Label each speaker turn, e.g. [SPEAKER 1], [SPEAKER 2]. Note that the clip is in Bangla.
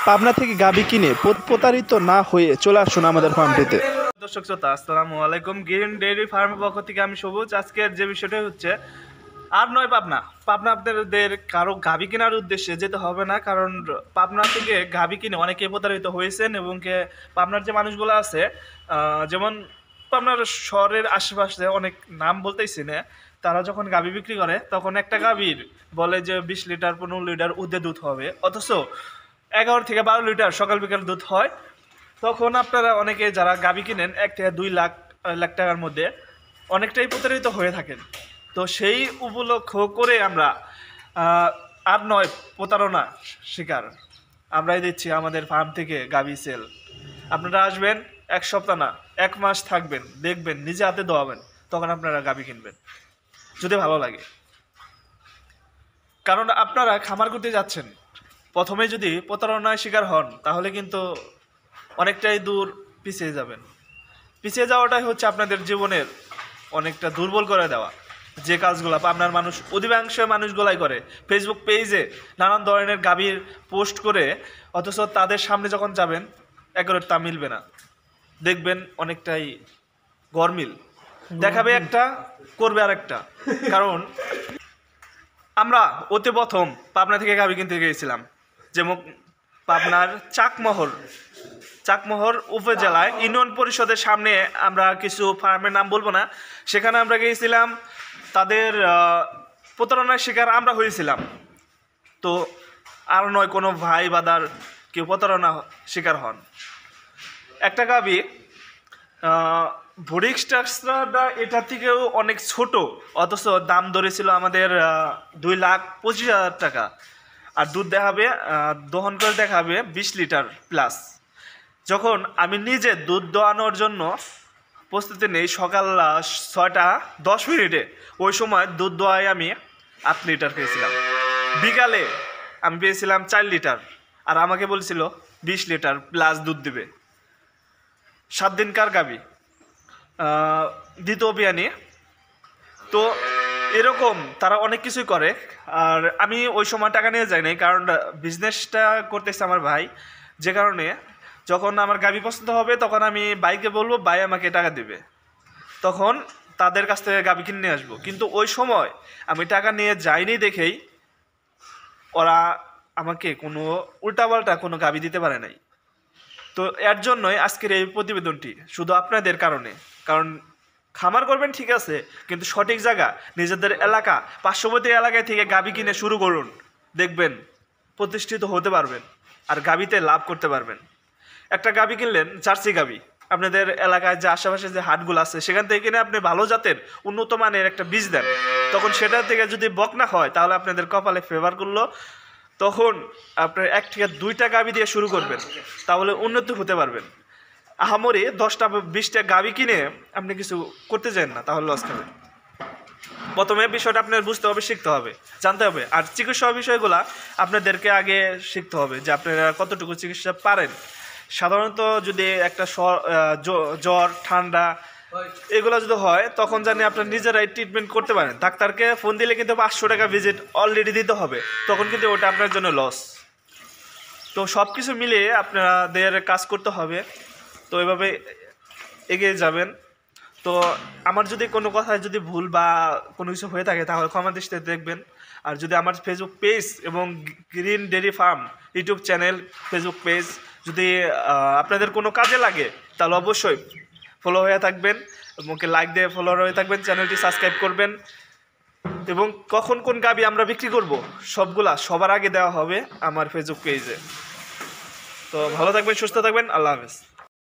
[SPEAKER 1] পাবনা থেকে গাভী কিনে প্রতারিত না হয়ে চলে আসুন আমাদের ফার্মটিতে।
[SPEAKER 2] দর্শক শ্রোতা, আসসালামু আলাইকুম। গ্রিন ডেইরি ফার্মের পক্ষ থেকে আমি সবুজ। আজকের যে বিষয়টা হচ্ছে আর নয় পাবনা আপনাদের কারো গাভী কেনার উদ্দেশ্যে যেতে হবে না, কারণ পাবনা থেকে গাভী কিনে অনেকে প্রতারিত হয়েছেন এবং পাবনার যে মানুষগুলো আছে, যেমন পাবনার শহরের আশেপাশে অনেক নাম বলতেইছি না, তারা যখন গাভী বিক্রি করে তখন একটা গাভীর বলে যে 20 লিটার 15 লিটার উদ্দে দুধ হবে, অথচ 11 থেকে 12 লিটার সকাল বিকাল দুধ হয়। তখন আপনারা অনেকে যারা গাভী কিনেন 1 থেকে 2 লাখ টাকার মধ্যে অনেকটাই প্রতারিত হয়ে থাকেন। তো সেই উপলক্ষ করে আমরা আর নয় প্রতারণা শিকার আমরাই দিচ্ছি আমাদের ফার্ম থেকে গাভী সেল। আপনারা আসবেন, 1 সপ্তাহ না 1 মাস থাকবেন, দেখবেন, নিজে হাতে দোয়াবেন, তখন আপনারা গাভী কিনবেন যদি ভালো লাগে। কারণ আপনারা খামার করতে যাচ্ছেন, প্রথমে যদি প্রতারণার শিকার হন তাহলে কিন্তু অনেকটাই দূর পিছিয়ে যাবেন। পিছিয়ে যাওয়াটাই হচ্ছে আপনাদের জীবনের অনেকটা দুর্বল করে দেওয়া। যে কাজগুলো আপনার মানুষ অধিকাংশ মানুষগুলাই করে, ফেসবুক পেজে নানান ধরনের গাভীর পোস্ট করে, অথচ তাদের সামনে যখন যাবেন একেবারে তা মিলবে না, দেখবেন অনেকটাই গরমিল দেখাবে একটা, করবে আরেকটা। কারণ আমরা অতি প্রথম পাবনা থেকে গাভী কিনতে গিয়েছিলাম, যেমন পাবনার চাকমোহর উপজেলায় ইউনিয়ন পরিষদের সামনে, আমরা কিছু ফার্মের নাম বলবো না, সেখানে আমরা গিয়েছিলাম। তাদের প্রতারণার শিকার আমরা হয়েছিলাম। তো আর নয় কোনো ভাই বাদার কেউ প্রতারণা শিকার হন। একটা গাভী ভরিক স্ট্রাকচারটা এটার থেকেও অনেক ছোট, অথচ দাম ধরেছিল আমাদের 2,25,000 টাকা। আর দুধ দেখাবে, দহন করে দেখাবে 20 লিটার প্লাস। যখন আমি নিজে দুধ দোয়ানোর জন্য প্রস্তুতি নেই সকাল 6:10 ওই সময় দুধ দোয়ায় আমি 8 লিটার পেয়েছিলাম। বিকালে আমি পেয়েছিলাম 4 লিটার, আর আমাকে বলছিল 20 লিটার প্লাস দুধ দিবে। 7 দিনকার গাভী, দ্বিতীয় বিয়ানি। তো এরকম তারা অনেক কিছুই করে। আর আমি ওই সময় টাকা নিয়ে যাই নাই, কারণ বিজনেসটা করতেছে আমার ভাই, যে কারণে যখন আমার গাভী পছন্দ হবে তখন আমি বাইকে বলবো, ভাই আমাকে টাকা দেবে, তখন তাদের কাছ থেকে গাভী কিনে নিয়ে আসবো। কিন্তু ওই সময় আমি টাকা নিয়ে যাইনি দেখেই ওরা আমাকে কোনো উল্টাপাল্টা কোনো গাভী দিতে পারে নাই। তো এর জন্যই আজকের এই প্রতিবেদনটি, শুধু আপনাদের কারণে। কারণ খামার করবেন ঠিক আছে, কিন্তু সঠিক জায়গা, নিজেদের এলাকা, পার্শ্ববর্তী এলাকায় থেকে গাভী কিনে শুরু করুন, দেখবেন প্রতিষ্ঠিত হতে পারবেন আর গাভীতে লাভ করতে পারবেন। একটা গাভী কিনলেন, জার্সি গাভী, আপনাদের এলাকায় যে আশেপাশে যে হাটগুলো আছে সেখান থেকে কিনে আপনি ভালো জাতের উন্নত মানের একটা বীজ দেন, তখন সেটা থেকে যদি বকনা হয় তাহলে আপনাদের কপালে ফেভার করলো। তখন আপনার 1 থেকে 2টা গাভী দিয়ে শুরু করবেন, তাহলে উন্নতি হতে পারবেন। আহামরি 10টা 20টা গাভী কিনে আপনি কিছু করতে চান না, তাহলে লস খাবেন। প্রথমে বিষয়টা আপনার বুঝতে হবে, শিখতে হবে, জানতে হবে। আর চিকিৎসা বিষয়গুলো আপনাদেরকে আগে শিখতে হবে, যে আপনারা কতটুকু চিকিৎসা পারেন। সাধারণত যদি একটা জ্বর ঠান্ডা এগুলো যদি হয়, তখন জানি আপনার নিজেরাই ট্রিটমেন্ট করতে পারেন। ডাক্তারকে ফোন দিলে কিন্তু 500 টাকা ভিজিট অলরেডি দিতে হবে, তখন কিন্তু ওটা আপনার জন্য লস। তো সব কিছু মিলিয়ে আপনাদের কাজ করতে হবে। তো এভাবে এগিয়ে যাবেন। তো আমার যদি কোনো কথায় যদি ভুল বা কোনো কিছু হয়ে থাকে তাহলে ক্ষমা দৃষ্টিতে দেখবেন। আর যদি আমার ফেসবুক পেজ এবং green dairy farm YouTube channel, Facebook page যদি আপনাদের কোনো কাজে লাগে তাহলে অবশ্যই ফলো হয়ে থাকবেন, এবং লাইক দিয়ে ফলো হয়ে থাকবেন, চ্যানেলটি সাবস্ক্রাইব করবেন। এবং কখন কোন গাভী আমরা বিক্রি করব সবগুলা সবার আগে দেওয়া হবে আমার ফেসবুক পেজে। তো ভালো থাকবেন, সুস্থ থাকবেন, আল্লাহ হাফেজ।